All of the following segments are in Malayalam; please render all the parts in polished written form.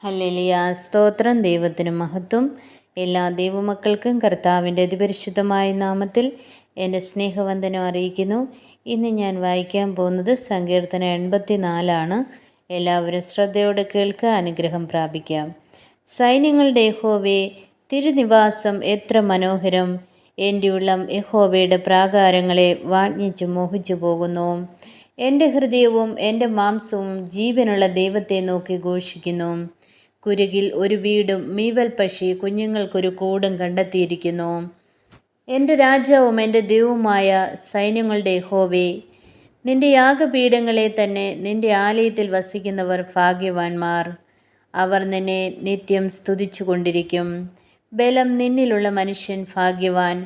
ഹല്ലേലൂയ. സ്തോത്രം. ദൈവത്തിന് മഹത്വം. എല്ലാ ദൈവമക്കൾക്കും കർത്താവിൻ്റെ അതിപരിശുദ്ധമായ നാമത്തിൽ എൻ്റെ സ്നേഹവന്ദനം അറിയിക്കുന്നു. ഇന്ന് ഞാൻ വായിക്കാൻ പോകുന്നത് സങ്കീർത്തനം 84 എല്ലാവരും ശ്രദ്ധയോടെ കേൾക്കുക, അനുഗ്രഹം പ്രാപിക്കാം. സൈന്യങ്ങളുടെ യഹോവേ, തിരുനിവാസം എത്ര മനോഹരം! എൻ്റെ ഉള്ളം യഹോവയുടെ പ്രാകാരങ്ങളെ വാഞ്ഛിച്ചു മോഹിച്ചു പോകുന്നു. എൻ്റെ ഹൃദയവും എൻ്റെ മാംസവും ജീവനുള്ള ദൈവത്തെ നോക്കി ഘോഷിക്കുന്നു. കുരുകിൽ ഒരു വീടും മീവൽ പക്ഷി കുഞ്ഞുങ്ങൾക്കൊരു കൂടും കണ്ടെത്തിയിരിക്കുന്നു. എൻ്റെ രാജാവും എൻ്റെ ദൈവവുമായ സൈന്യങ്ങളുടെ യഹോവേ, നിൻ്റെ യാഗപീഠങ്ങളെ തന്നെ നിൻ്റെ ആലയത്തിൽ വസിക്കുന്നവർ ഭാഗ്യവാന്മാർ. അവർ നിന്നെ നിത്യം സ്തുതിച്ചു കൊണ്ടിരിക്കും. ബലം നിന്നിലുള്ള മനുഷ്യൻ ഭാഗ്യവാൻ.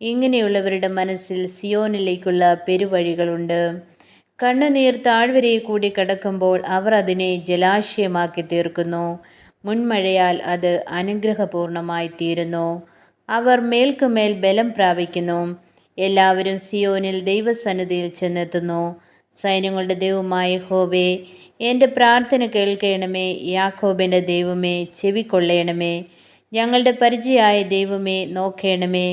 ഇങ്ങനെയുള്ളവരുടെ മനസ്സിൽ സിയോനിലേക്കുള്ള പെരുവഴികളുണ്ട്. കണ്ണുനീർ താഴ്വരയിൽ കൂടി കടക്കുമ്പോൾ അവർ അതിനെ ജലാശയമാക്കി തീർക്കുന്നു. മുൻമഴയാൽ അത് അനുഗ്രഹപൂർണമായി തീരുന്നു. അവർ മേൽക്കുമേൽ ബലം പ്രാപിക്കുന്നു. എല്ലാവരും സിയോനിൽ ദൈവസന്നിധിയിൽ ചെന്നെത്തുന്നു. സൈന്യങ്ങളുടെ ദൈവമായ യഹോവേ, എൻ്റെ പ്രാർത്ഥന കേൾക്കണമേ. യാക്കോബിൻ്റെ ദൈവമേ, ചെവിക്കൊള്ളണമേ. ഞങ്ങളുടെ പരിചയായ ദൈവമേ, നോക്കണമേ.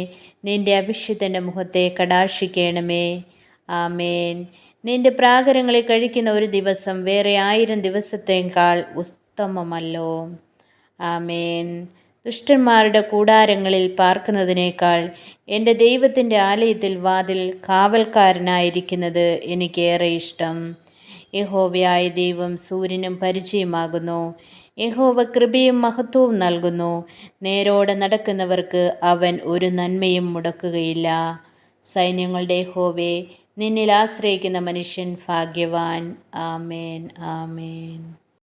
നിൻ്റെ അഭിഷിക്തൻ്റെ മുഖത്തെ കടാക്ഷിക്കണമേ. ആമേൻ. നിൻ്റെ പ്രാകാരങ്ങളെ കഴിക്കുന്ന ഒരു ദിവസം വേറെ 1000 ദിവസത്തേക്കാൾ ഉത്തമമല്ലോ. ആമേൻ. ദുഷ്ടന്മാരുടെ കൂടാരങ്ങളിൽ പാർക്കുന്നതിനേക്കാൾ എൻ്റെ ദൈവത്തിൻ്റെ ആലയത്തിൽ വാതിൽ കാവൽക്കാരനായിരിക്കുന്നത് എനിക്കേറെ ഇഷ്ടം. യഹോവയായ ദൈവം സൂര്യനും പരിചയമാകുന്നു. യഹോവ കൃപയും മഹത്വവും നൽകുന്നു. നേരോടെ നടക്കുന്നവർക്ക് അവൻ ഒരു നന്മയും മുടക്കുകയില്ല. സൈന്യങ്ങളുടെ യഹോവേ, നിന്നിൽ ആശ്രയിക്കുന്ന മനുഷ്യൻ ഭാഗ്യവാൻ. ആമേൻ, ആമേൻ.